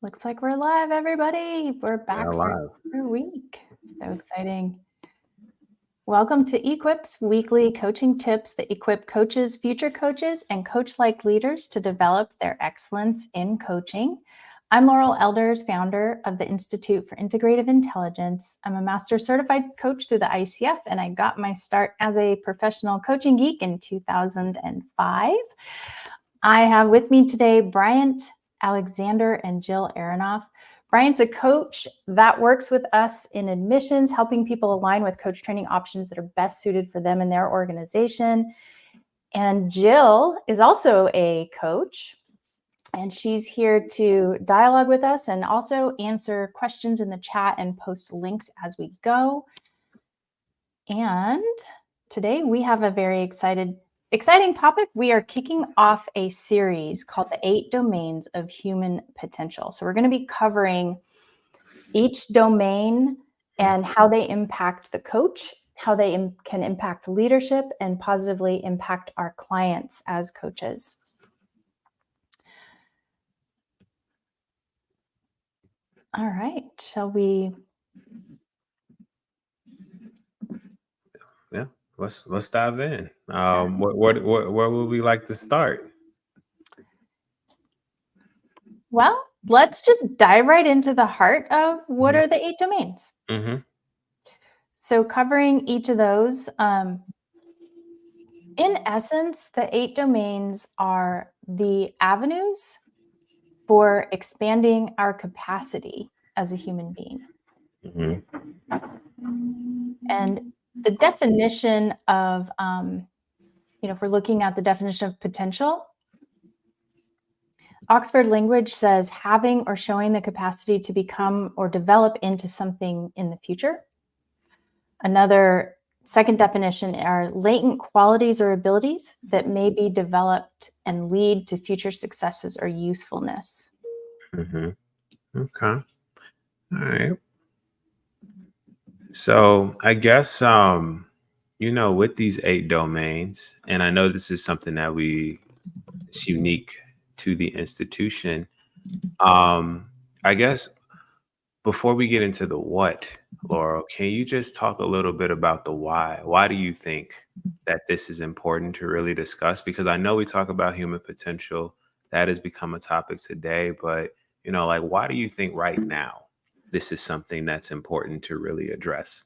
Looks like we're live, everybody. We're back for live. another week. So exciting. Welcome to E-Quips weekly coaching tips that equip coaches, future coaches, and coach-like leaders to develop their excellence in coaching. I'm Laurel Elders, founder of the Institute for Integrative Intelligence. I'm a master certified coach through the ICF, and I got my start as a professional coaching geek in 2005. I have with me today Bryant Alexander and Jill Aronoff. Bryant's a coach that works with us in admissions, helping people align with coach training options that are best suited for them and their organization. And Jill is also a coach, and she's here to dialogue with us and also answer questions in the chat and post links as we go. And today we have a very exciting topic. We are kicking off a series called the 8 Domains of Human Potential. So we're going to be covering each domain and how they impact the coach, how they can impact leadership, and positively impact our clients as coaches. All right, shall we? Yeah, let's dive in. Where would we like to start? Well, let's just dive right into the heart of what are the 8 domains. So covering each of those, in essence, the 8 domains are the avenues for expanding our capacity as a human being. And the definition of, if we're looking at the definition of potential, Oxford Language says having or showing the capacity to become or develop into something in the future. Another second definition are latent qualities or abilities that may be developed and lead to future successes or usefulness. Okay. All right. So I guess, with these 8 domains, and I know this is something that it's unique to the institution. I guess before we get into the what, Laurel, can you just talk a little bit about the why? Why do you think that this is important to really discuss? Because I know we talk about human potential. That has become a topic today, but why do you think right now this is something that's important to really address?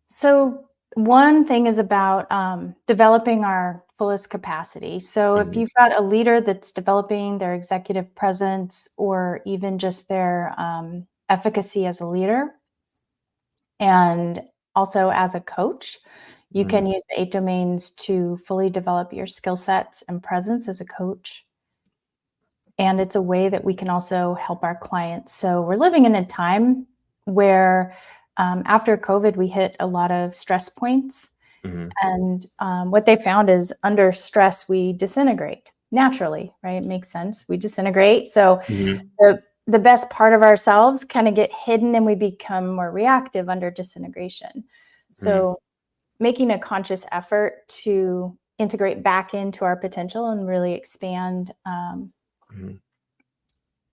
So one thing is about developing our fullest capacity. So if you've got a leader that's developing their executive presence or even just their efficacy as a leader, and also as a coach, you can use the 8 domains to fully develop your skill sets and presence as a coach. And it's a way that we can also help our clients. So we're living in a time where after COVID, we hit a lot of stress points. And what they found is under stress, we disintegrate naturally, right? It makes sense. We disintegrate. So the best part of ourselves kind of get hidden and we become more reactive under disintegration. So making a conscious effort to integrate back into our potential and really expand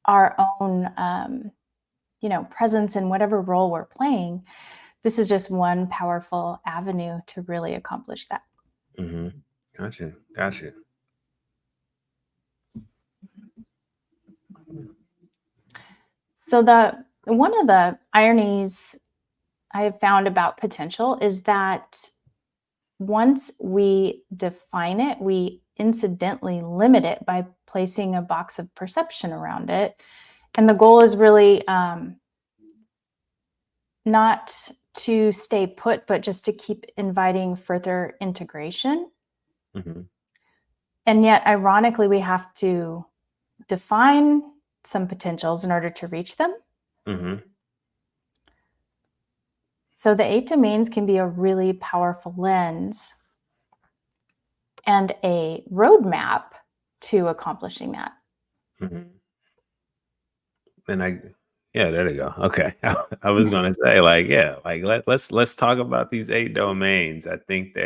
our own, presence in whatever role we're playing. This is just one powerful avenue to really accomplish that. Gotcha. So one of the ironies I have found about potential is that once we define it, we incidentally limit it by placing a box of perception around it. And the goal is really not to stay put, but just to keep inviting further integration. And yet, ironically, we have to define some potentials in order to reach them. So the 8 domains can be a really powerful lens and a roadmap to accomplishing that. And there you go. Okay. I was going to say let's talk about these 8 domains. I think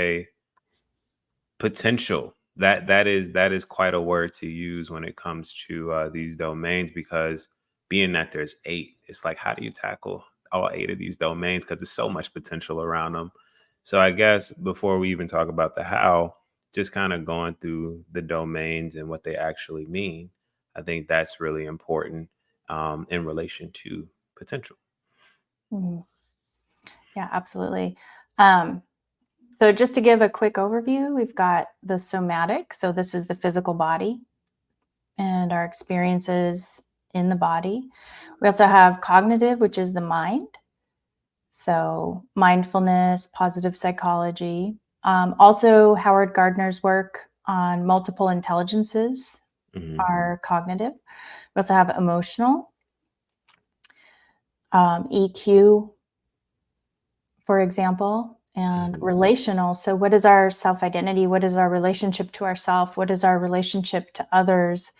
potential that is quite a word to use when it comes to these domains, because being that there's 8, it's like, how do you tackle all 8 of these domains, because there's so much potential around them. So I guess before we even talk about the how, just kind of going through the domains and what they actually mean, I think that's really important in relation to potential. Mhm. Yeah, absolutely. Um, so just to give a quick overview, we've got the somatic. So this is the physical body and our experiences in the body. We also have cognitive, which is the mind. So mindfulness, positive psychology. Also, Howard Gardner's work on multiple intelligences Hmm. are cognitive. We also have emotional, EQ, for example, and Hmm. relational. So, what is our self identity? What is our relationship to ourself? What is our relationship to others?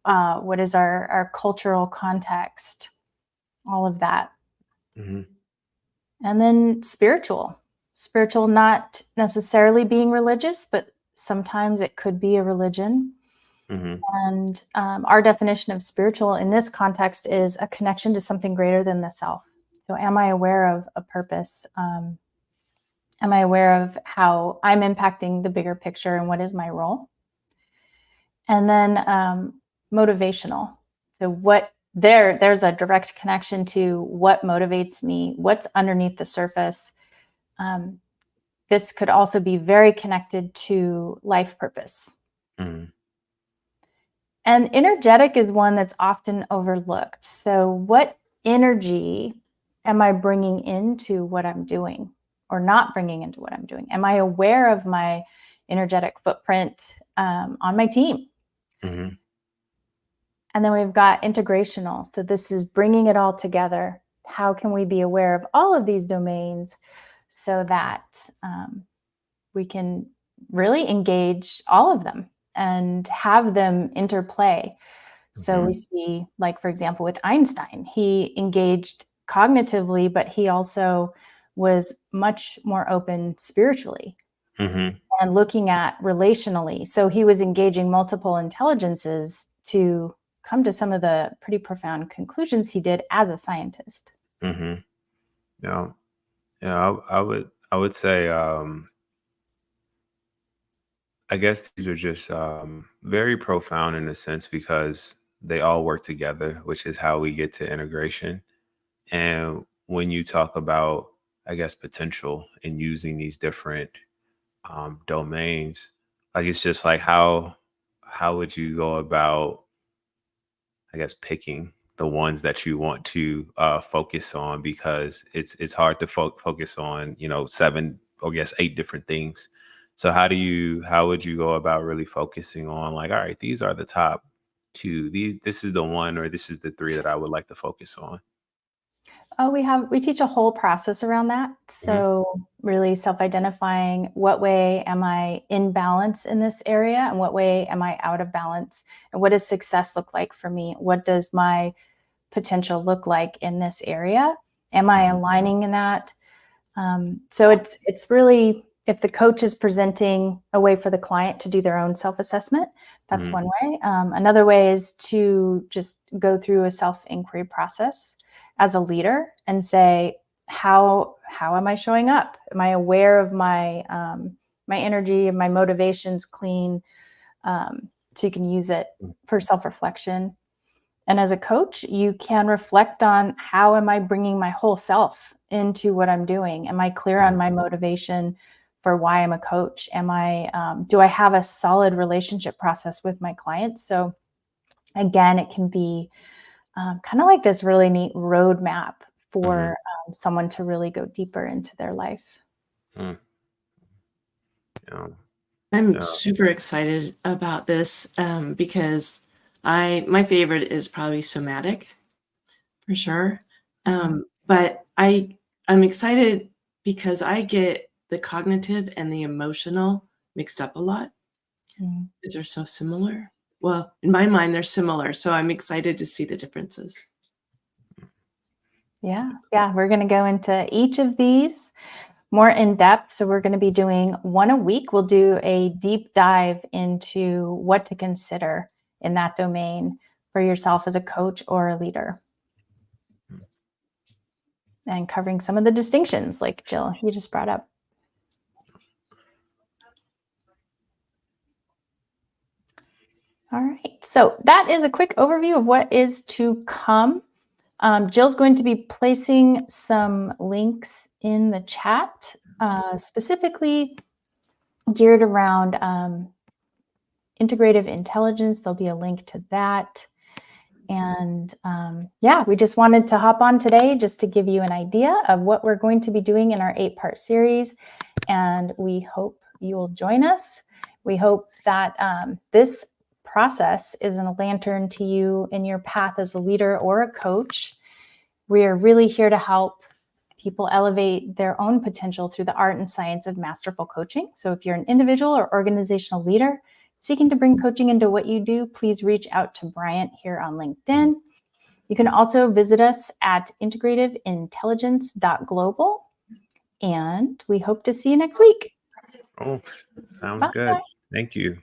What is our cultural context? All of that. Hmm. And then spiritual, not necessarily being religious, but sometimes it could be a religion. Hmm. And our definition of spiritual in this context is a connection to something greater than the self. So, am I aware of a purpose? Am I aware of how I'm impacting the bigger picture and what is my role? And then motivational. So there's a direct connection to what motivates me, what's underneath the surface. Um, this could also be very connected to life purpose. Hmm. And energetic is one that's often overlooked. So what energy am I bringing into what I'm doing or not bringing into what I'm doing? Am I aware of my energetic footprint on my team? Hmm. And then we've got integrational. So this is bringing it all together. How can we be aware of all of these domains so that we can really engage all of them and have them interplay? So we Hmm. see, like, for example, with Einstein, he engaged cognitively, but he also was much more open spiritually Hmm. and looking at relationally. So he was engaging multiple intelligences to come to some of the pretty profound conclusions he did as a scientist. Hmm. Yeah. Yeah. I would say I guess these are just very profound in a sense, because they all work together, which is how we get to integration. And when you talk about, I guess, potential and using these different domains, like, it's just like, how would you go about, I guess, picking the ones that you want to focus on, because it's hard to focus on 7, or I guess 8 different things. So how would you go about really focusing on, like, all right, these are the top 2, this is the one, or this is the 3 that I would like to focus on. Oh, we teach a whole process around that. Hmm. So really self-identifying what way am I in balance in this area and what way am I out of balance? And what does success look like for me? What does my potential look like in this area? Am I Hmm. aligning in that? So it's really, if the coach is presenting a way for the client to do their own self-assessment, that's Hmm. one way. Another way is to just go through a self-inquiry process as a leader and say, how am I showing up? Am I aware of my energy and my motivations clean? So you can use it for self-reflection. And as a coach, you can reflect on, how am I bringing my whole self into what I'm doing? Am I clear on my motivation for why I'm a coach? Do I have a solid relationship process with my clients? So again, it can be kind of like this really neat roadmap Hmm. for someone to really go deeper into their life. Hmm. Yeah. I'm Yeah. super excited about this because my favorite is probably somatic for sure. Mhm. But I'm excited because I get the cognitive and the emotional mixed up a lot Mhm. because they're so similar. Well, in my mind, they're similar, so I'm excited to see the differences. Yeah, yeah, we're going to go into each of these more in depth. So we're going to be doing one a week. We'll do a deep dive into what to consider in that domain for yourself as a coach or a leader. And covering some of the distinctions like Jill, you just brought up. All right, so that is a quick overview of what is to come. Jill's going to be placing some links in the chat, specifically geared around integrative intelligence. There'll be a link to that. And yeah, we just wanted to hop on today just to give you an idea of what we're going to be doing in our 8-part series. And we hope you will join us. We hope that this process is a lantern to you in your path as a leader or a coach. We are really here to help people elevate their own potential through the art and science of masterful coaching. So if you're an individual or organizational leader seeking to bring coaching into what you do, please reach out to Bryant here on LinkedIn. You can also visit us at integrativeintelligence.global. And we hope to see you next week. Oh, sounds Bye. good. Thank you.